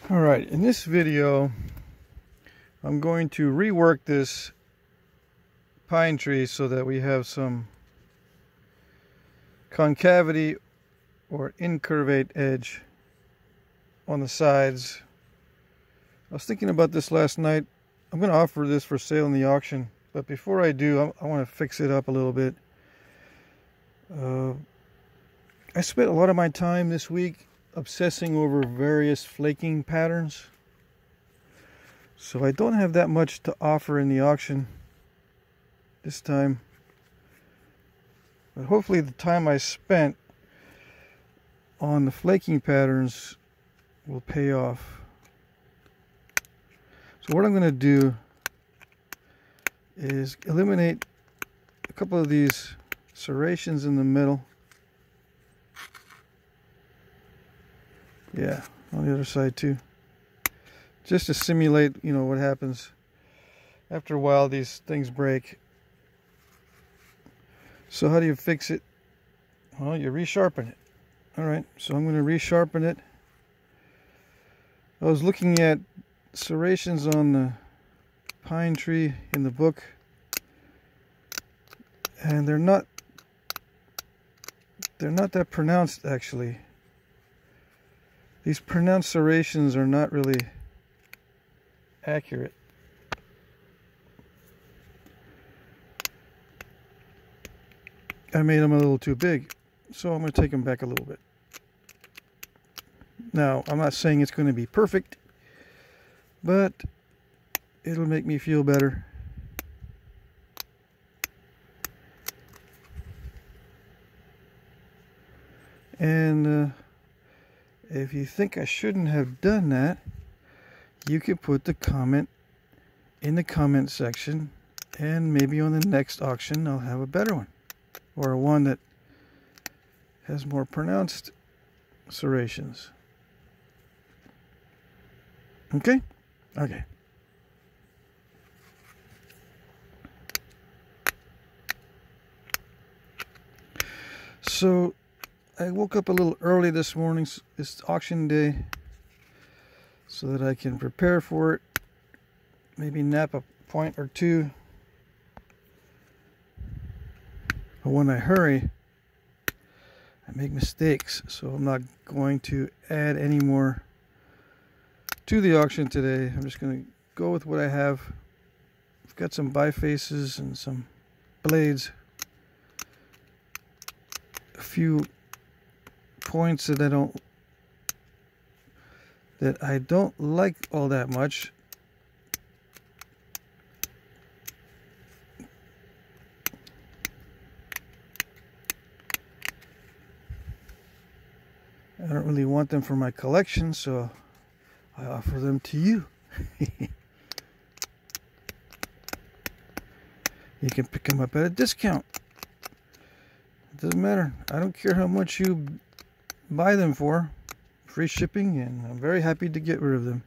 Alright, in this video I'm going to rework this pine tree so that we have some concavity or incurvate edge on the sides. I was thinking about this last night. I'm going to offer this for sale in the auction, but before I do, I want to fix it up a little bit. I spent a lot of my time this week obsessing over various flaking patterns, so I don't have that much to offer in the auction this time, but hopefully the time I spent on the flaking patterns will pay off. So what I'm going to do is eliminate a couple of these serrations in the middle. Yeah, on the other side too. Just to simulate, you know, what happens. After a while, these things break. So how do you fix it? Well, you resharpen it. Alright, so I'm going to resharpen it. I was looking at serrations on the pine tree in the book, and they're not that pronounced actually. These pronounced serrations are not really accurate. I made them a little too big, so I'm going to take them back a little bit. Now, I'm not saying it's going to be perfect, but it'll make me feel better. And if you think I shouldn't have done that, you could put the comment in the comment section, and maybe on the next auction I'll have a better one, or one that has more pronounced serrations. Okay? Okay. So I woke up a little early this morning. It's auction day, so that I can prepare for it. Maybe nap a point or two. But when I hurry, I make mistakes. So I'm not going to add any more to the auction today. I'm just going to go with what I have. I've got some bifaces and some blades. A few points that I don't like all that much. I don't really want them for my collection, so I offer them to you. You can pick them up at a discount. It doesn't matter. I don't care how much you buy them for. Free shipping, and I'm very happy to get rid of them.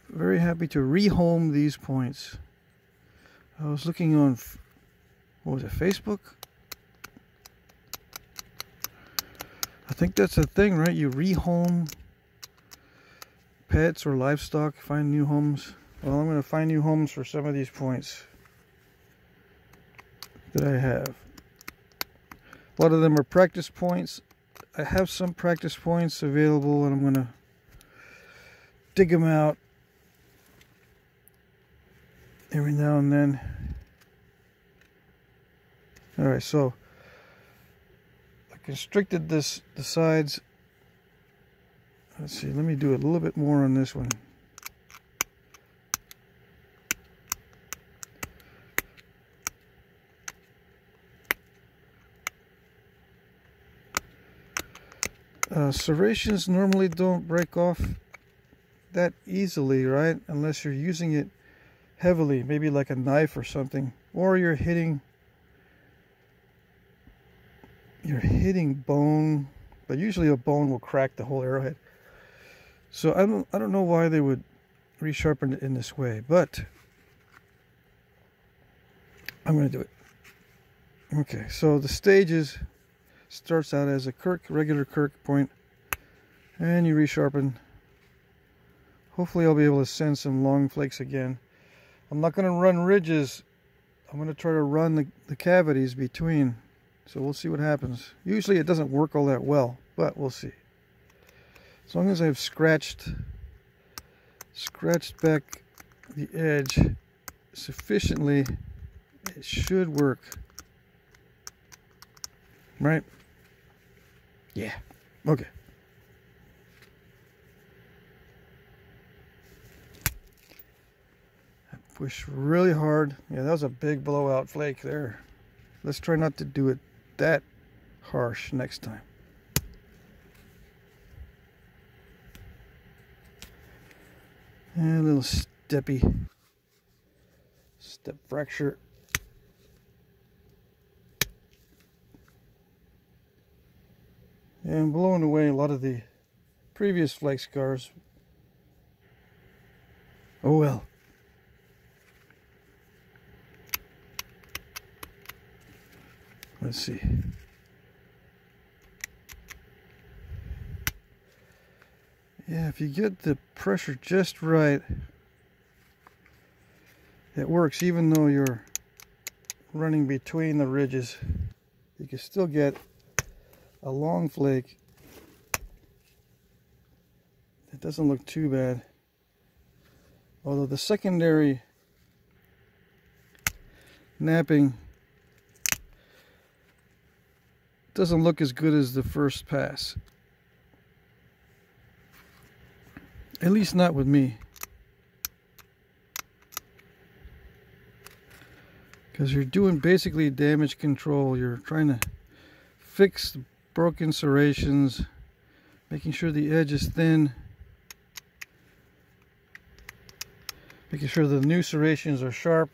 Very happy to rehome these points. I was looking on, what was it, Facebook? I think that's a thing, right? You rehome pets or livestock, find new homes. Well, I'm going to find new homes for some of these points that I have. A lot of them are practice points. I have some practice points available, and I'm going to dig them out every now and then. Alright, so I constricted the sides. Let's see, let me do a little bit more on this one. Serrations normally don't break off that easily, right? Unless you're using it heavily, maybe like a knife or something, or you're hitting bone, but usually a bone will crack the whole arrowhead. So I don't know why they would resharpen it in this way, but I'm going to do it. Okay, so the stages starts out as a regular Kirk point, and you resharpen Hopefully I'll be able to send some long flakes again. I'm not going to run ridges. I'm going to try to run the cavities between. So we'll see what happens. Usually it doesn't work all that well, but we'll see. As long as I've scratched back the edge sufficiently, it should work. Right? Yeah. Okay. I push really hard. Yeah, that was a big blowout flake there. Let's try not to do it that harsh next time. And a little step fracture. And blowing away a lot of the previous flake scars. Oh well. Let's see. Yeah, if you get the pressure just right, it works even though you're running between the ridges. You can still get a long flake. It doesn't look too bad. Although the secondary napping doesn't look as good as the first pass. At least not with me. Because you're doing basically damage control. You're trying to fix broken serrations, making sure the edge is thin, making sure the new serrations are sharp.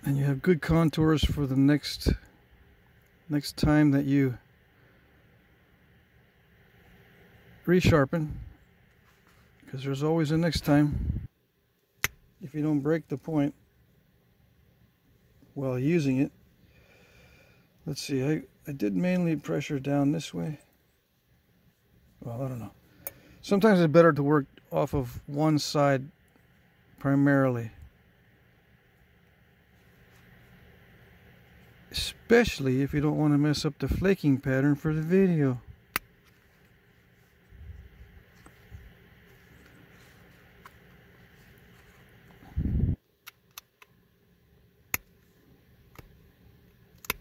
And you have good contours for the next time that you resharpen, because there's always a next time if you don't break the point while using it. Let's see, I did mainly pressure down this way. Well, I don't know. Sometimes it's better to work off of one side primarily. Especially if you don't want to mess up the flaking pattern for the video.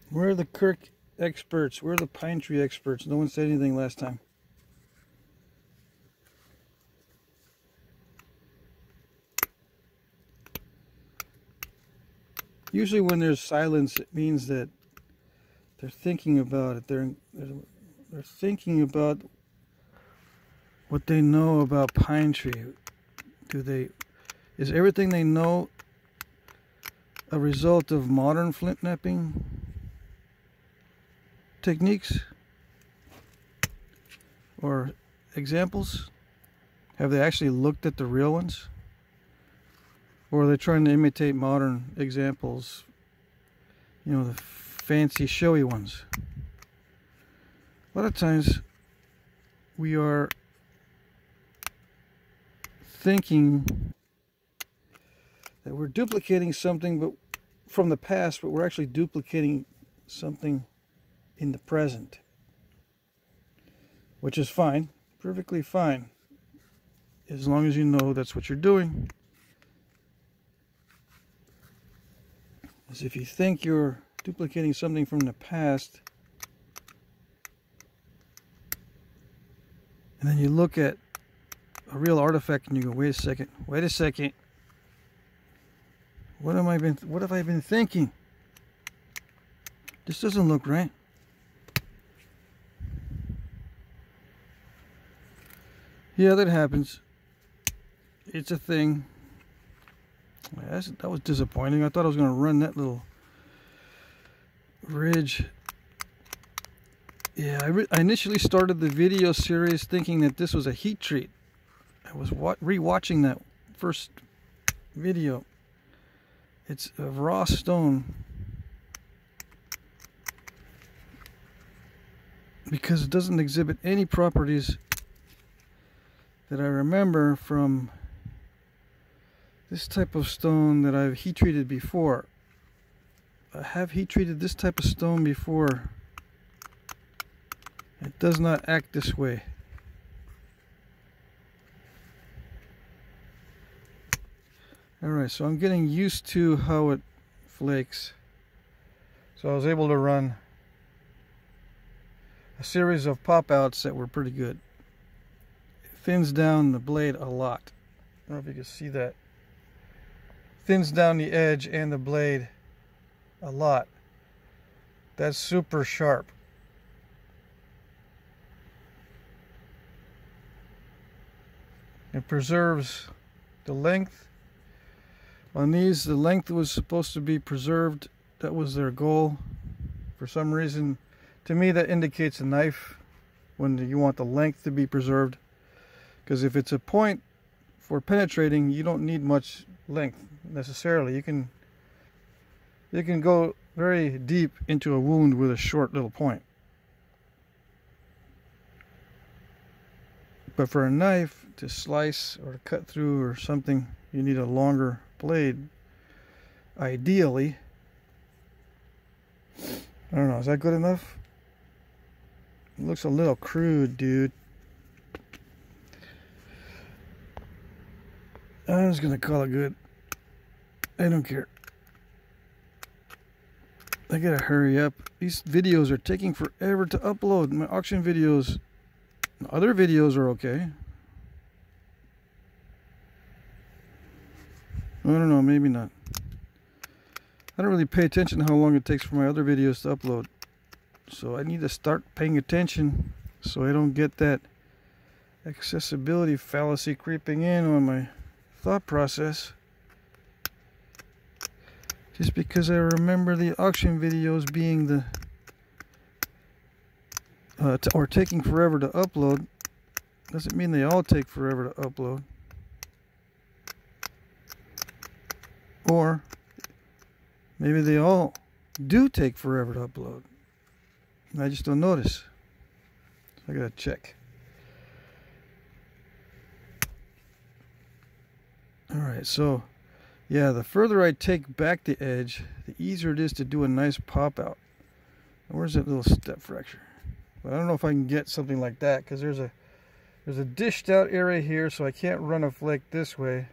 Where are the Kirk experts? Where are the Pinetree experts? No one said anything last time. Usually when there's silence, it means that they're thinking about it. They're thinking about what they know about Pinetree. Is everything they know a result of modern flint knapping techniques or examples? Have they actually looked at the real ones? Or are they trying to imitate modern examples? You know, the fancy showy ones. A lot of times we are thinking that we're duplicating something but from the past, but we're actually duplicating something in the present, which is fine, perfectly fine, as long as you know that's what you're doing. As if you think you're duplicating something from the past, and then you look at a real artifact and you go, wait a second, what have I been thinking? This doesn't look right. Yeah, that happens. It's a thing. That was disappointing. I thought I was going to run that little ridge. Yeah, I initially started the video series thinking that this was a heat treat. I was re-watching that first video. It's a raw stone. because it doesn't exhibit any properties that I remember from this type of stone that I've heat treated before. I have heat treated this type of stone before. It does not act this way. Alright, so I'm getting used to how it flakes. So I was able to run a series of pop outs that were pretty good. It thins down the blade a lot. I don't know if you can see that. Thins down the edge and the blade a lot. That's super sharp. It preserves the length. On these, the length was supposed to be preserved. That was their goal. For some reason, to me, that indicates a knife when you want the length to be preserved. Because if it's a point for penetrating, you don't need much length necessarily. You can go very deep into a wound with a short little point. But for a knife to slice or to cut through or something, you need a longer blade, ideally. I don't know, is that good enough? It looks a little crude, dude. I'm just gonna call it good. I don't care. I gotta hurry up. These videos are taking forever to upload. My auction videos, other videos are okay. I don't know, maybe not. I don't really pay attention to how long it takes for my other videos to upload. So I need to start paying attention so I don't get that accessibility fallacy creeping in on my thought process. Just because I remember the auction videos being the or taking forever to upload doesn't mean they all take forever to upload. Or maybe they all do take forever to upload. I just don't notice. I gotta check. Alright, so yeah, the further I take back the edge, the easier it is to do a nice pop out. Where's that little step fracture? But I don't know if I can get something like that because there's a dished out area here, so I can't run a flake this way.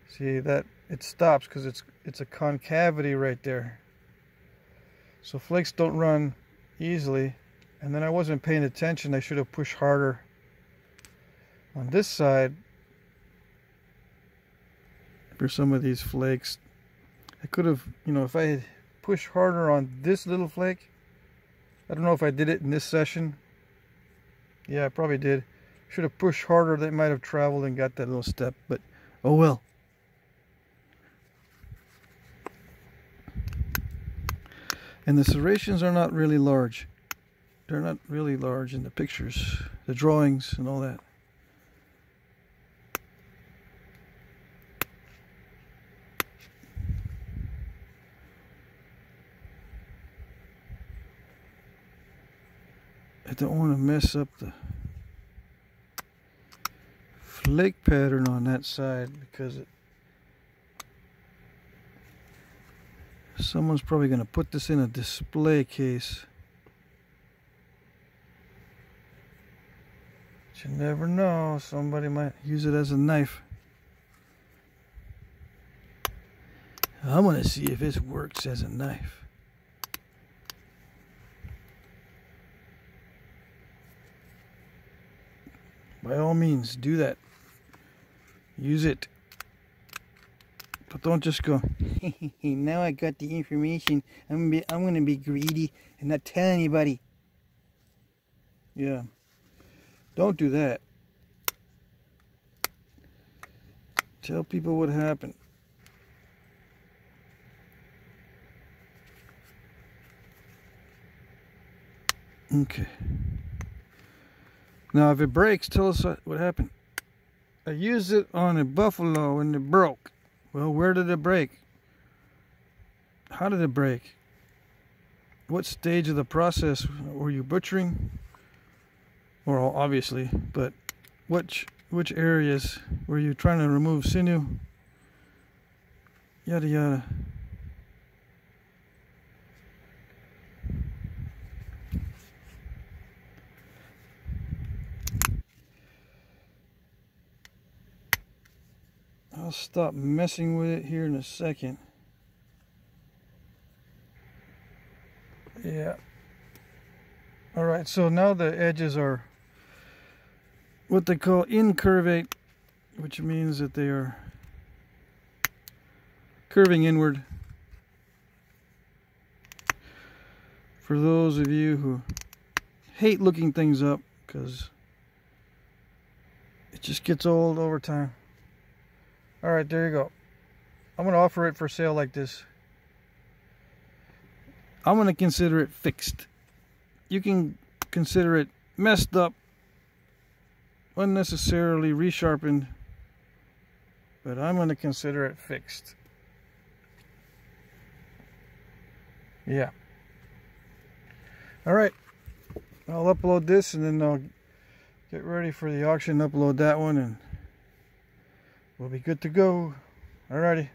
See that it stops because it's a concavity right there. So flakes don't run easily. And then I wasn't paying attention. I should have pushed harder on this side for some of these flakes. I could have, you know, if I had pushed harder on this little flake. I don't know if I did it in this session. Yeah, I probably did. Should have pushed harder. They might have traveled and got that little step, but oh well. And the serrations are not really large. They're not really large in the pictures, the drawings and all that. I don't want to mess up the flake pattern on that side because someone's probably going to put this in a display case. But you never know, somebody might use it as a knife. I'm going to see if this works as a knife. By all means, do that. Use it. But don't just go, now I got the information. I'm gonna be greedy and not tell anybody. Yeah. Don't do that. Tell people what happened. Okay. Now if it breaks, tell us what happened. I used it on a buffalo and it broke. Well, where did it break? How did it break? What stage of the process were you butchering? Well, obviously, but which areas were you trying to remove sinew? Yada yada. I'll stop messing with it here in a second. Yeah. Alright, so now the edges are what they call incurvate, which means that they are curving inward. For those of you who hate looking things up, because it just gets old over time. Alright, there you go. I'm going to offer it for sale like this. I'm going to consider it fixed. You can consider it messed up, unnecessarily resharpened, but I'm going to consider it fixed. Yeah. Alright, I'll upload this and then I'll get ready for the auction, upload that one, and we'll be good to go. Alrighty.